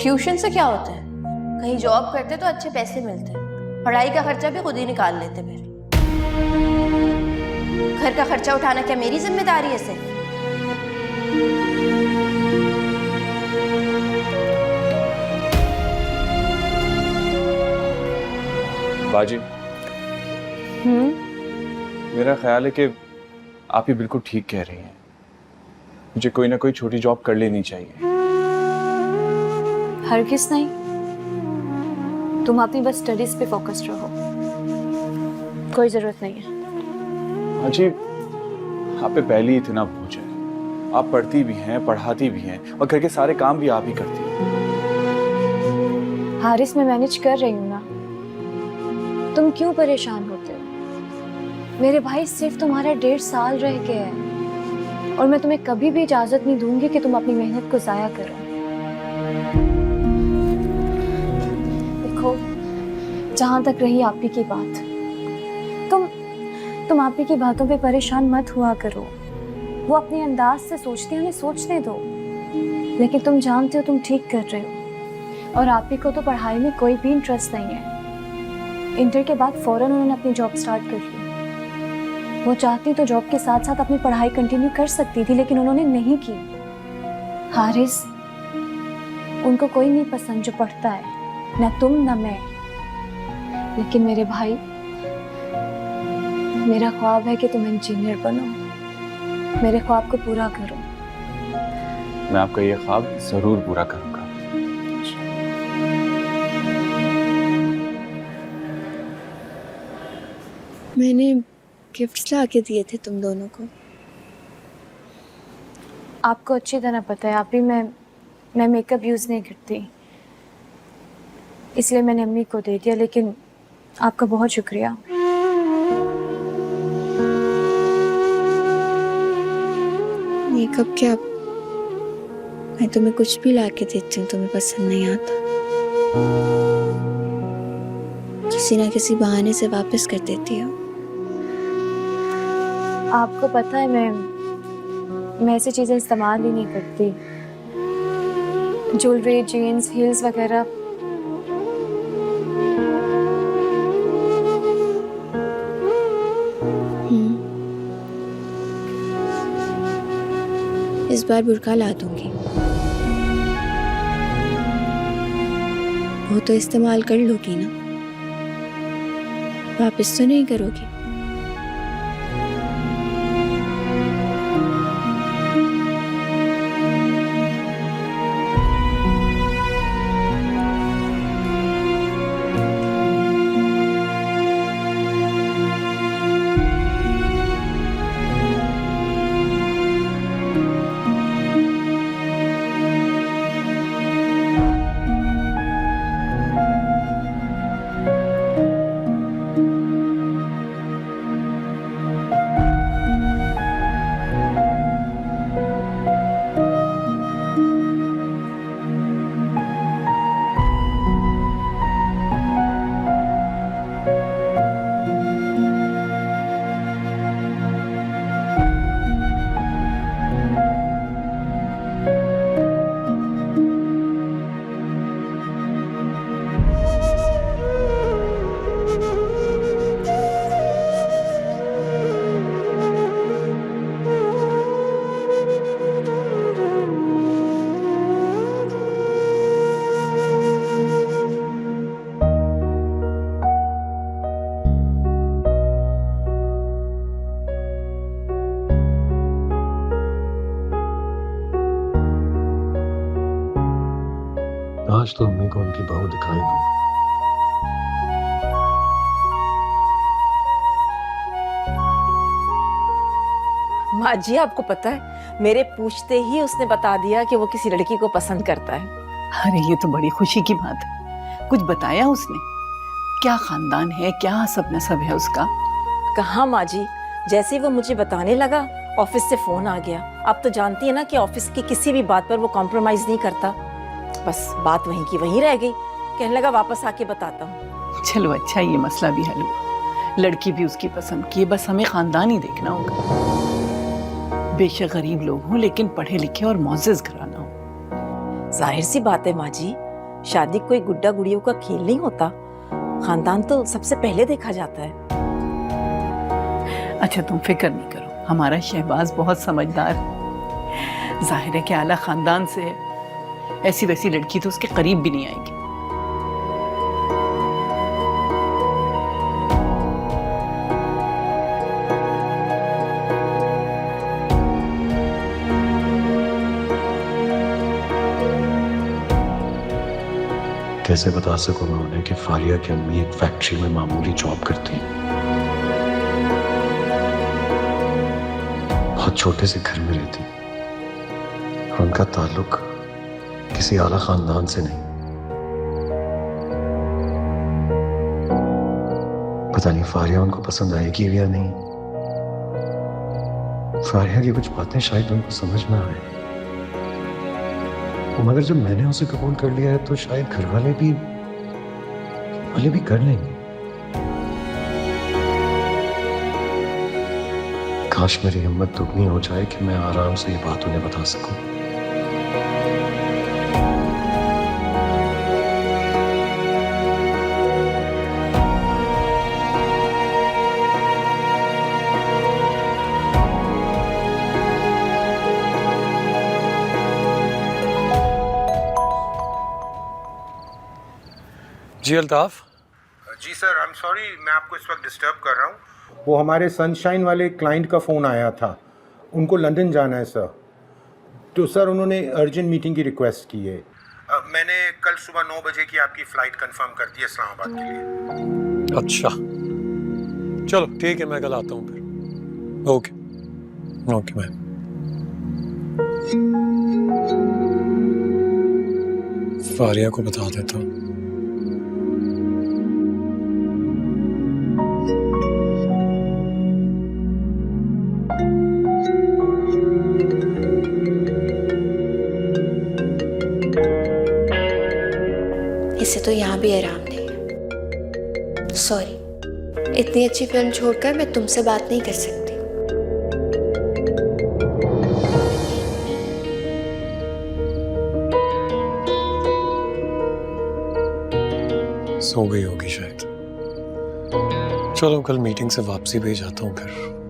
Tuition से क्या होता है? कहीं जॉब करते तो अच्छे पैसे मिलते, पढ़ाई का खर्चा भी खुद ही निकाल लेते। फिर घर का खर्चा उठाना क्या मेरी जिम्मेदारी है सिर्फ? बाजी, मेरा ख्याल है कि आप ही बिल्कुल ठीक कह रही हैं। मुझे कोई ना कोई छोटी जॉब कर लेनी चाहिए। हरगिज़ नहीं, तुम अपनी बस स्टडीज पे फोकस्ड रहो, कोई जरूरत नहीं है। बाजी, आप पे पहले ही इतना बोझ है। आप पढ़ती भी हैं, पढ़ाती भी हैं और घर के सारे काम भी आप ही करती हैं। हारिस, मैं मैनेज कर रही हूँ ना, तुम क्यों परेशान होते हो? मेरे भाई सिर्फ तुम्हारा 1.5 साल रह गया है और मैं तुम्हें कभी भी इजाजत नहीं दूंगी कि तुम अपनी मेहनत को जाया करो। देखो, जहां तक रही आप ही की बात, तुम आप ही की बातों पे परेशान मत हुआ करो। वो अपने अंदाज से सोचती है, उन्हें सोचने दो। लेकिन तुम जानते हो तुम ठीक कर रहे हो और आप ही को तो पढ़ाई में कोई भी इंटरेस्ट नहीं है। इंटर के बाद फौरन उन्होंने अपनी जॉब स्टार्ट कर ली। वो चाहती तो जॉब के साथ साथ अपनी पढ़ाई कंटिन्यू कर सकती थी, लेकिन उन्होंने नहीं की। हारिस, उनको कोई नहीं पसंद जो पढ़ता है, ना तुम ना मैं। लेकिन मेरे भाई, मेरा ख्वाब है कि तुम इंजीनियर बनो। मेरे ख्वाब को पूरा करो। मैं आपका ये ख्वाब जरूर पूरा करूंगा। मैंने गिफ्ट्स ला के दिए थे तुम दोनों को। आपको अच्छी तरह पता है आप भी, मैं मेकअप यूज़ नहीं करती, इसलिए मैंने अम्मी को दे दिया। लेकिन आपका बहुत शुक्रिया। मेकअप क्या, मैं तुम्हें कुछ भी ला के देती हूँ, तुम्हें पसंद नहीं आता, किसी ना किसी बहाने से वापस कर देती हो। आपको पता है मैं ऐसी चीज़ें इस्तेमाल ही नहीं करती, ज्वेलरी, जीन्स, हील्स वगैरह। इस बार बुर्का ला दूंगी, वो तो इस्तेमाल कर लोगी ना, वापस तो नहीं करोगी। आज तो अम्मी को उनकी बहू दिखाई दूंगा। माँ जी, आपको पता है, मेरे पूछते ही उसने बता दिया कि वो किसी लड़की को पसंद करता है। अरे ये तो बड़ी खुशी की बात है। कुछ बताया उसने? क्या खानदान है, क्या सब नसब है उसका? कहाँ माँ जी, जैसे ही वो मुझे बताने लगा, ऑफिस से फोन आ गया। आप तो जानती है ना कि ऑफिस की किसी भी बात पर वो कॉम्प्रोमाइज नहीं करता। बस बात वहीं की वहीं रह गई। कहने लगा वापस आके बताता हूँ। चलो अच्छा, ये मसला भी हल हुआ। लड़की भी उसकी पसंद की, बस हमें खानदान ही देखना होगा। बेशक गरीब लोग हों, लेकिन पढ़े लिखे और मुअज़्ज़ज़ घराना हो। जाहिर सी बात है माँ जी, शादी कोई गुड्डा गुड़ियों का खेल नहीं होता, खानदान तो सबसे पहले देखा जाता है। अच्छा तुम फिक्र नहीं करो, हमारा शहबाज बहुत समझदार है। जाहिर है कि आला खानदान से है, ऐसी वैसी लड़की तो उसके करीब भी नहीं आएगी। कैसे बता सकूं मैं उन्हें कि फारिया की अम्मी एक फैक्ट्री में मामूली जॉब करती है, बहुत छोटे से घर में रहती और उनका ताल्लुक किसी आला खानदान से नहीं। पता नहीं फारिया उनको पसंद आएगी या नहीं। फारिया की कुछ बातें शायद उनको समझ में आए, मगर जब मैंने उसे कबूल कर लिया है तो शायद घर वाले भी कर लेंगे। काश मेरी हिम्मत दुगनी हो जाए कि मैं आराम से ये बात उन्हें बता सकूं। जी अल्ताफ। जी सर, आई एम सॉरी मैं आपको इस वक्त डिस्टर्ब कर रहा हूँ। वो हमारे सनशाइन वाले क्लाइंट का फ़ोन आया था, उनको लंदन जाना है सर। तो सर उन्होंने अर्जेंट मीटिंग की रिक्वेस्ट की है। मैंने कल सुबह 9 बजे की आपकी फ़्लाइट कंफर्म कर दी है इस्लामाबाद के लिए। अच्छा चलो ठीक है, मैं कल आता हूँ फिर। Okay okay ma'am. फारिया को बता देता हूँ। इसे तो यहाँ भी आराम नहीं है। सॉरी, इतनी अच्छी फिल्म छोड़कर मैं तुमसे बात नहीं कर सकती। सो गई होगी शायद। चलो कल मीटिंग से वापसी पे ही जाता हूँ फिर।